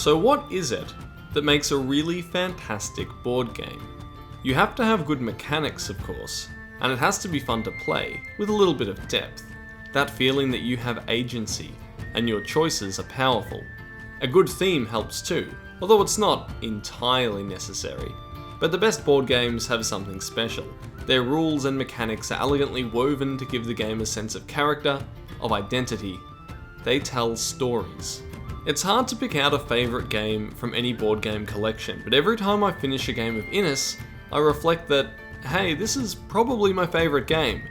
So what is it that makes a really fantastic board game? You have to have good mechanics, of course, and it has to be fun to play, with a little bit of depth. That feeling that you have agency, and your choices are powerful. A good theme helps too, although it's not entirely necessary. But the best board games have something special. Their rules and mechanics are elegantly woven to give the game a sense of character, of identity. They tell stories. It's hard to pick out a favourite game from any board game collection, but every time I finish a game of Innis, I reflect that, hey, this is probably my favourite game.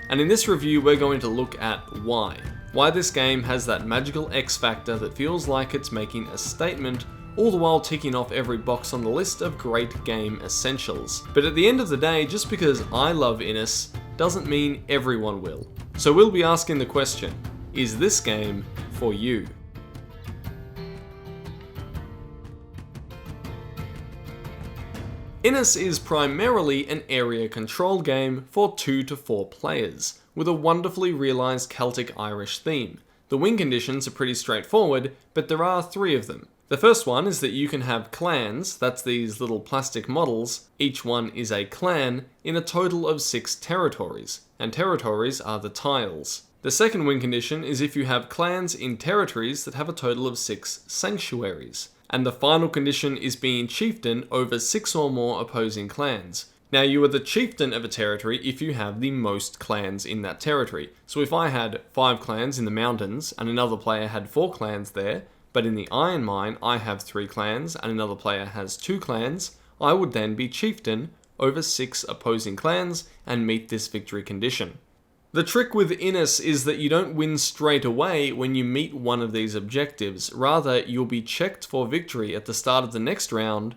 And in this review we're going to look at why. Why this game has that magical X factor that feels like it's making a statement, all the while ticking off every box on the list of great game essentials. But at the end of the day, just because I love Innis doesn't mean everyone will. So we'll be asking the question, is this game for you? Innis is primarily an area control game for 2 to 4 players, with a wonderfully realised Celtic Irish theme. The win conditions are pretty straightforward, but there are 3 of them. The first one is that you can have clans, that's these little plastic models, each one is a clan, in a total of 6 territories, and territories are the tiles. The second win condition is if you have clans in territories that have a total of 6 sanctuaries. And the final condition is being chieftain over 6 or more opposing clans. Now you are the chieftain of a territory if you have the most clans in that territory. So if I had 5 clans in the mountains and another player had 4 clans there, but in the iron mine I have 3 clans and another player has 2 clans, I would then be chieftain over 6 opposing clans and meet this victory condition. The trick with Innis is that you don't win straight away when you meet one of these objectives, rather you'll be checked for victory at the start of the next round,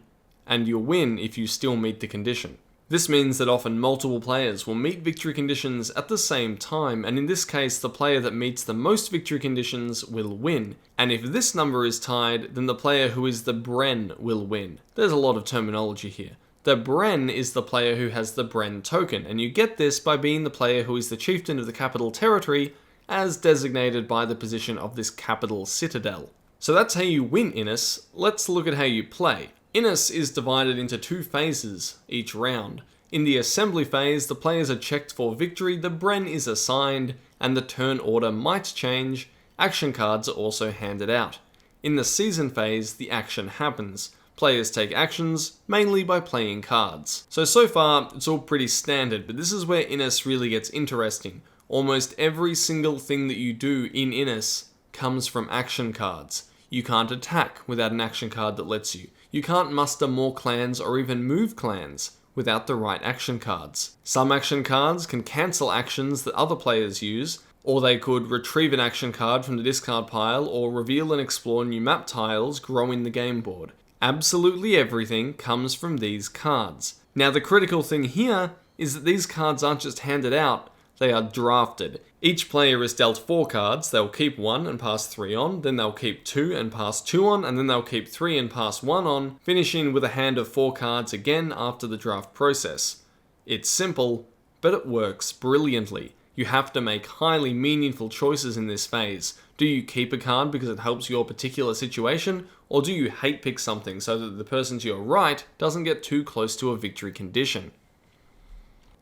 and you'll win if you still meet the condition. This means that often multiple players will meet victory conditions at the same time, and in this case the player that meets the most victory conditions will win, and if this number is tied, then the player who is the Bren will win. There's a lot of terminology here. The Bren is the player who has the Bren token, and you get this by being the player who is the chieftain of the capital territory, as designated by the position of this capital citadel. So that's how you win Innis. Let's look at how you play. Innis is divided into 2 phases each round. In the assembly phase, the players are checked for victory, the Bren is assigned, and the turn order might change. Action cards are also handed out. In the season phase, the action happens. Players take actions, mainly by playing cards. So far, it's all pretty standard, but this is where Innis really gets interesting. Almost every single thing that you do in Innis comes from action cards. You can't attack without an action card that lets you. You can't muster more clans or even move clans without the right action cards. Some action cards can cancel actions that other players use, or they could retrieve an action card from the discard pile or reveal and explore new map tiles growing the game board. Absolutely everything comes from these cards. Now the critical thing here is that these cards aren't just handed out, they are drafted. Each player is dealt 4 cards, they'll keep 1 and pass 3 on, then they'll keep 2 and pass 2 on, and then they'll keep 3 and pass 1 on, finishing with a hand of 4 cards again after the draft process. It's simple, but it works brilliantly. You have to make highly meaningful choices in this phase. Do you keep a card because it helps your particular situation, or do you hate pick something so that the person to your right doesn't get too close to a victory condition?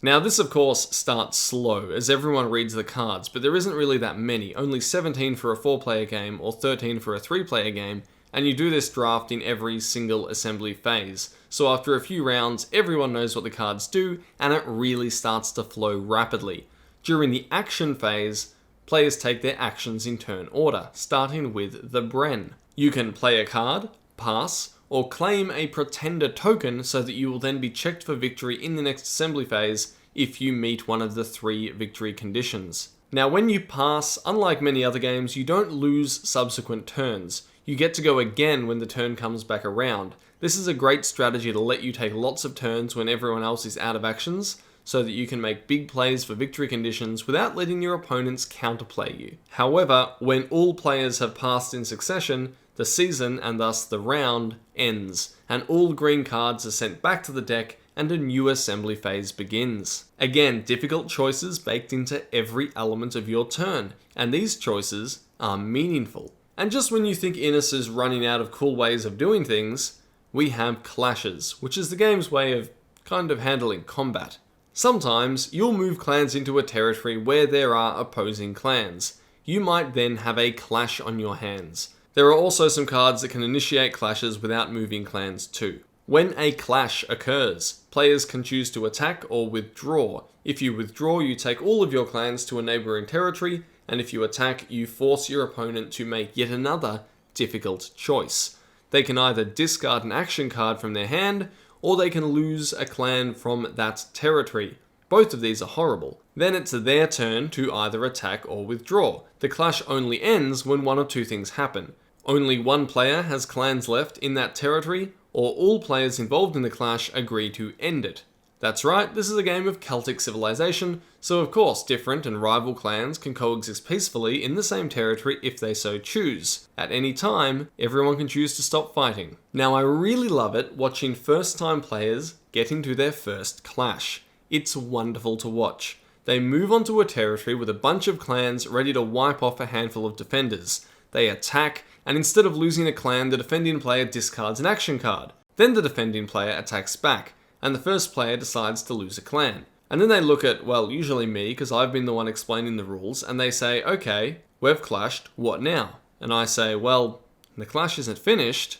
Now this of course starts slow as everyone reads the cards, but there isn't really that many, only 17 for a 4-player game or 13 for a 3-player game, and you do this draft in every single assembly phase. So after a few rounds, everyone knows what the cards do, and it really starts to flow rapidly. During the action phase, players take their actions in turn order, starting with the Bren. You can play a card, pass, or claim a pretender token so that you will then be checked for victory in the next assembly phase if you meet one of the 3 victory conditions. Now when you pass, unlike many other games, you don't lose subsequent turns. You get to go again when the turn comes back around. This is a great strategy to let you take lots of turns when everyone else is out of actions, so that you can make big plays for victory conditions without letting your opponents counterplay you. However, when all players have passed in succession, the season, and thus the round, ends, and all green cards are sent back to the deck and a new assembly phase begins. Again, difficult choices baked into every element of your turn, and these choices are meaningful. And just when you think Innis is running out of cool ways of doing things, we have clashes, which is the game's way of kind of handling combat. Sometimes you'll move clans into a territory where there are opposing clans. You might then have a clash on your hands. There are also some cards that can initiate clashes without moving clans too. When a clash occurs, players can choose to attack or withdraw. If you withdraw, you take all of your clans to a neighbouring territory, and if you attack, you force your opponent to make yet another difficult choice. They can either discard an action card from their hand, or they can lose a clan from that territory. Both of these are horrible. Then it's their turn to either attack or withdraw. The clash only ends when one of two things happen. Only one player has clans left in that territory, or all players involved in the clash agree to end it. That's right, this is a game of Celtic civilization, so of course different and rival clans can coexist peacefully in the same territory if they so choose. At any time, everyone can choose to stop fighting. Now I really love it watching first time players get into their first clash. It's wonderful to watch. They move onto a territory with a bunch of clans ready to wipe off a handful of defenders. They attack, and instead of losing a clan, the defending player discards an action card. Then the defending player attacks back, and the first player decides to lose a clan. And then they look at, well, usually me, because I've been the one explaining the rules, and they say, okay, we've clashed, what now? And I say, well, the clash isn't finished,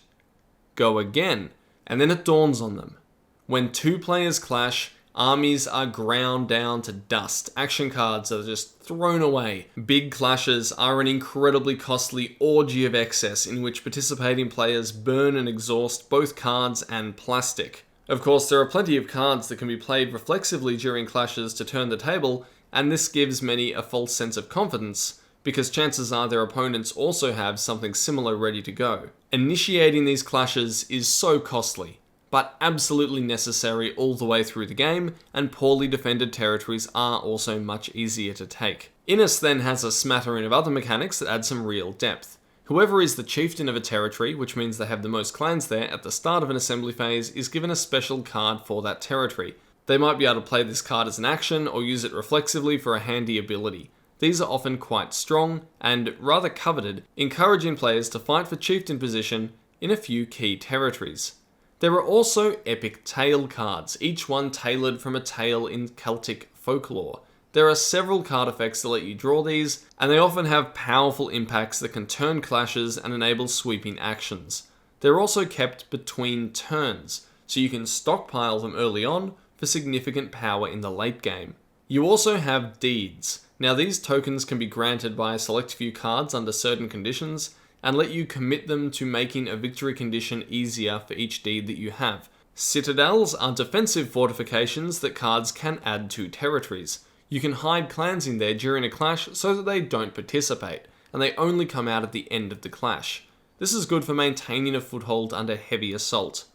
go again. And then it dawns on them. When two players clash, armies are ground down to dust. Action cards are just thrown away. Big clashes are an incredibly costly orgy of excess in which participating players burn and exhaust both cards and plastic. Of course, there are plenty of cards that can be played reflexively during clashes to turn the table, and this gives many a false sense of confidence, because chances are their opponents also have something similar ready to go. Initiating these clashes is so costly, but absolutely necessary all the way through the game, and poorly defended territories are also much easier to take. Innis then has a smattering of other mechanics that add some real depth. Whoever is the chieftain of a territory, which means they have the most clans there at the start of an assembly phase, is given a special card for that territory. They might be able to play this card as an action or use it reflexively for a handy ability. These are often quite strong and rather coveted, encouraging players to fight for chieftain position in a few key territories. There are also epic tale cards, each one tailored from a tale in Celtic folklore. There are several card effects that let you draw these, and they often have powerful impacts that can turn clashes and enable sweeping actions. They're also kept between turns, so you can stockpile them early on for significant power in the late game. You also have deeds. Now these tokens can be granted by a select few cards under certain conditions, and let you commit them to making a victory condition easier for each deed that you have. Citadels are defensive fortifications that cards can add to territories. You can hide clans in there during a clash so that they don't participate, and they only come out at the end of the clash. This is good for maintaining a foothold under heavy assault.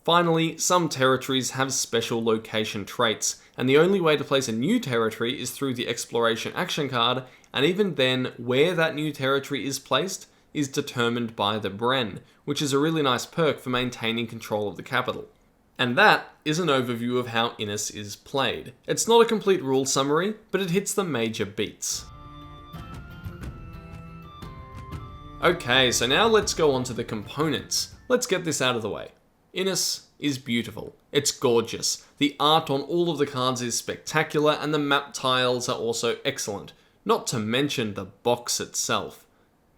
Finally, some territories have special location traits, and the only way to place a new territory is through the exploration action card, and even then, where that new territory is placed is determined by the Bren, which is a really nice perk for maintaining control of the capital. And that is an overview of how Innis is played. It's not a complete rule summary, but it hits the major beats. Okay, so now let's go on to the components. Let's get this out of the way. Innis is beautiful. It's gorgeous. The art on all of the cards is spectacular, and the map tiles are also excellent. Not to mention the box itself.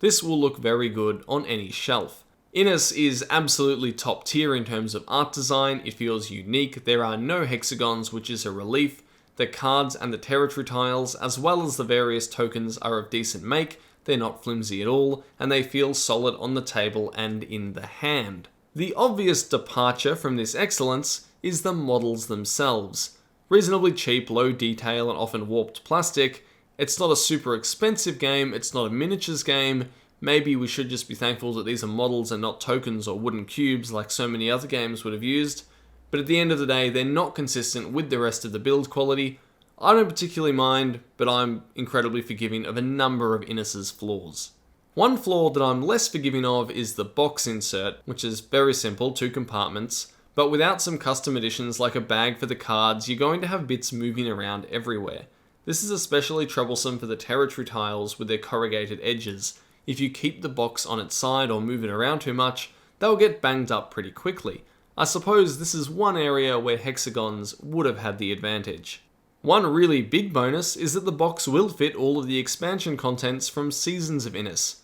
This will look very good on any shelf. Innis is absolutely top tier in terms of art design. It feels unique. There are no hexagons, which is a relief. The cards and the territory tiles, as well as the various tokens, are of decent make. They're not flimsy at all, and they feel solid on the table and in the hand. The obvious departure from this excellence is the models themselves. Reasonably cheap, low detail, and often warped plastic. It's not a super expensive game. It's not a miniatures game. Maybe we should just be thankful that these are models and not tokens or wooden cubes like so many other games would have used, but at the end of the day, they're not consistent with the rest of the build quality. I don't particularly mind, but I'm incredibly forgiving of a number of Innis's flaws. One flaw that I'm less forgiving of is the box insert, which is very simple, 2 compartments, but without some custom additions like a bag for the cards, you're going to have bits moving around everywhere. This is especially troublesome for the territory tiles with their corrugated edges. if you keep the box on its side or move it around too much, they'll get banged up pretty quickly. I suppose this is one area where hexagons would have had the advantage. One really big bonus is that the box will fit all of the expansion contents from Seasons of Innis.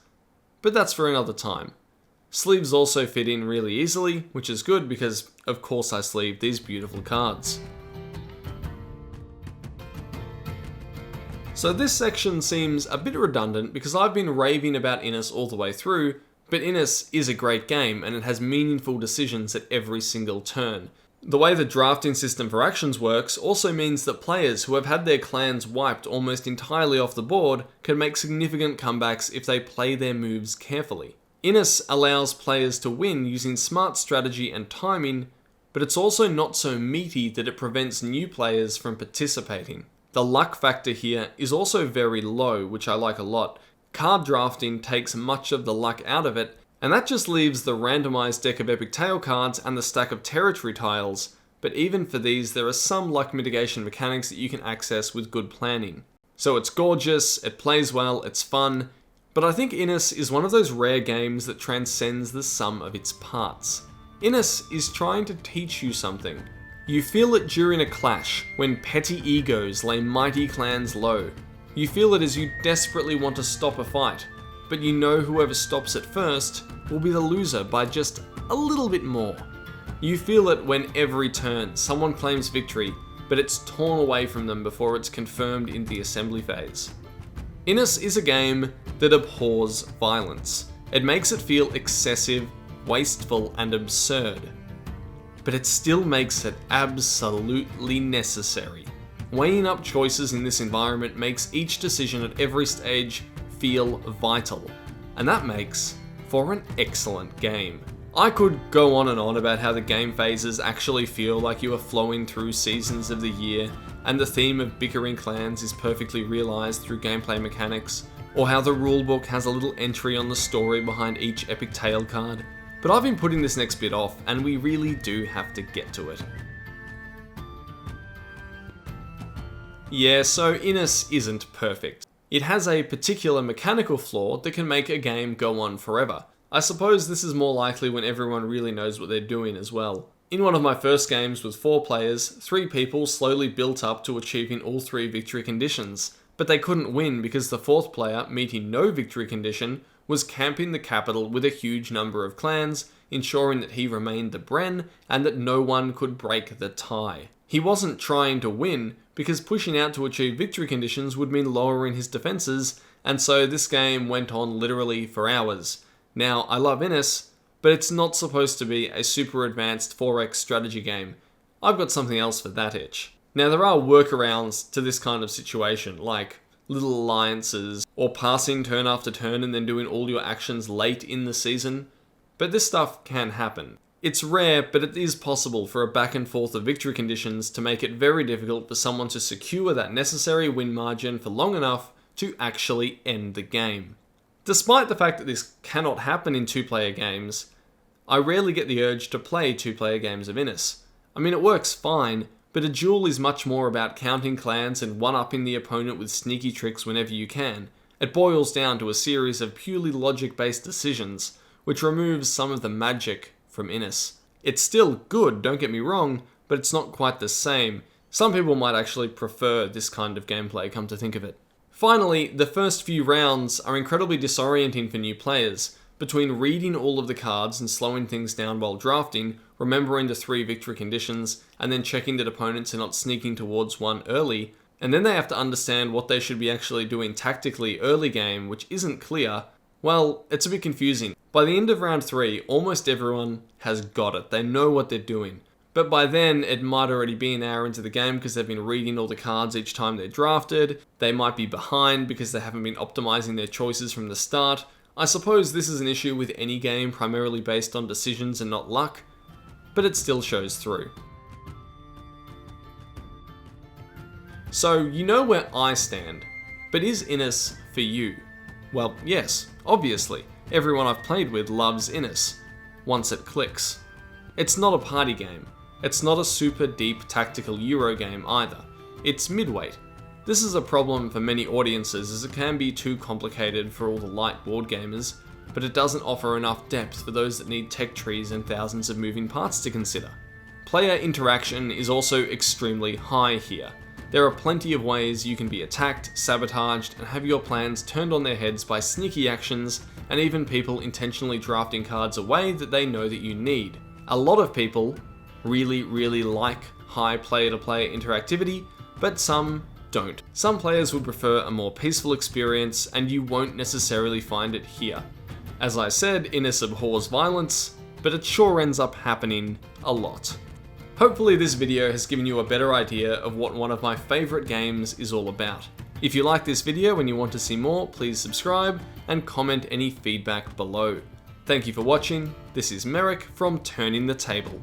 But that's for another time. Sleeves also fit in really easily, which is good because of course I sleeved these beautiful cards. So this section seems a bit redundant because I've been raving about Innis all the way through, but Innis is a great game and it has meaningful decisions at every single turn. The way the drafting system for actions works also means that players who have had their clans wiped almost entirely off the board can make significant comebacks if they play their moves carefully. Innis allows players to win using smart strategy and timing, but it's also not so meaty that it prevents new players from participating. The luck factor here is also very low, which I like a lot. Card drafting takes much of the luck out of it, and that just leaves the randomized deck of Epic Tale cards and the stack of territory tiles, but even for these there are some luck mitigation mechanics that you can access with good planning. So it's gorgeous, it plays well, it's fun, but I think Innis is one of those rare games that transcends the sum of its parts. Innis is trying to teach you something. You feel it during a clash, when petty egos lay mighty clans low. You feel it as you desperately want to stop a fight, but you know whoever stops it first will be the loser by just a little bit more. You feel it when every turn someone claims victory, but it's torn away from them before it's confirmed in the assembly phase. Innis is a game that abhors violence. It makes it feel excessive, wasteful, and absurd. But it still makes it absolutely necessary. Weighing up choices in this environment makes each decision at every stage feel vital, and that makes for an excellent game. I could go on and on about how the game phases actually feel like you are flowing through seasons of the year, and the theme of bickering clans is perfectly realised through gameplay mechanics, or how the rulebook has a little entry on the story behind each Epic Tale card. But I've been putting this next bit off, and we really do have to get to it. Yeah, so Innis isn't perfect. It has a particular mechanical flaw that can make a game go on forever. I suppose this is more likely when everyone really knows what they're doing as well. In one of my first games with 4 players, 3 people slowly built up to achieving all 3 victory conditions, but they couldn't win because the 4th player, meeting no victory condition, was camping the capital with a huge number of clans, ensuring that he remained the Bren and that no one could break the tie. He wasn't trying to win, because pushing out to achieve victory conditions would mean lowering his defenses, and so this game went on literally for hours. Now, I love Innis, but it's not supposed to be a super advanced 4x strategy game. I've got something else for that itch. Now, there are workarounds to this kind of situation, like little alliances, or passing turn after turn and then doing all your actions late in the season, but this stuff can happen. It's rare, but it is possible for a back and forth of victory conditions to make it very difficult for someone to secure that necessary win margin for long enough to actually end the game. Despite the fact that this cannot happen in 2-player games, I rarely get the urge to play 2-player games of Innis. I mean, it works fine, but a duel is much more about counting clans and one-upping the opponent with sneaky tricks whenever you can. It boils down to a series of purely logic-based decisions, which removes some of the magic from Innis. It's still good, don't get me wrong, but it's not quite the same. Some people might actually prefer this kind of gameplay, come to think of it. Finally, the first few rounds are incredibly disorienting for new players. Between reading all of the cards and slowing things down while drafting, remembering the 3 victory conditions, and then checking that opponents are not sneaking towards one early, and then they have to understand what they should be actually doing tactically early game, which isn't clear, well, it's a bit confusing. By the end of round 3, almost everyone has got it. They know what they're doing. But by then, it might already be an hour into the game because they've been reading all the cards each time they're drafted. They might be behind because they haven't been optimizing their choices from the start. I suppose this is an issue with any game primarily based on decisions and not luck, but it still shows through. So, you know where I stand, but is Innis for you? Well, yes, obviously. Everyone I've played with loves Innis, once it clicks. It's not a party game. It's not a super deep tactical Euro game either. It's midweight. This is a problem for many audiences as it can be too complicated for all the light board gamers, but it doesn't offer enough depth for those that need tech trees and thousands of moving parts to consider. Player interaction is also extremely high here. There are plenty of ways you can be attacked, sabotaged, and have your plans turned on their heads by sneaky actions, and even people intentionally drafting cards away that they know that you need. A lot of people really like high player-to-player interactivity, but some don't. Some players would prefer a more peaceful experience, and you won't necessarily find it here. As I said, Innis abhors violence, but it sure ends up happening a lot. Hopefully this video has given you a better idea of what one of my favourite games is all about. If you like this video and you want to see more, please subscribe and comment any feedback below. Thank you for watching. This is Merrick from Turning the Table.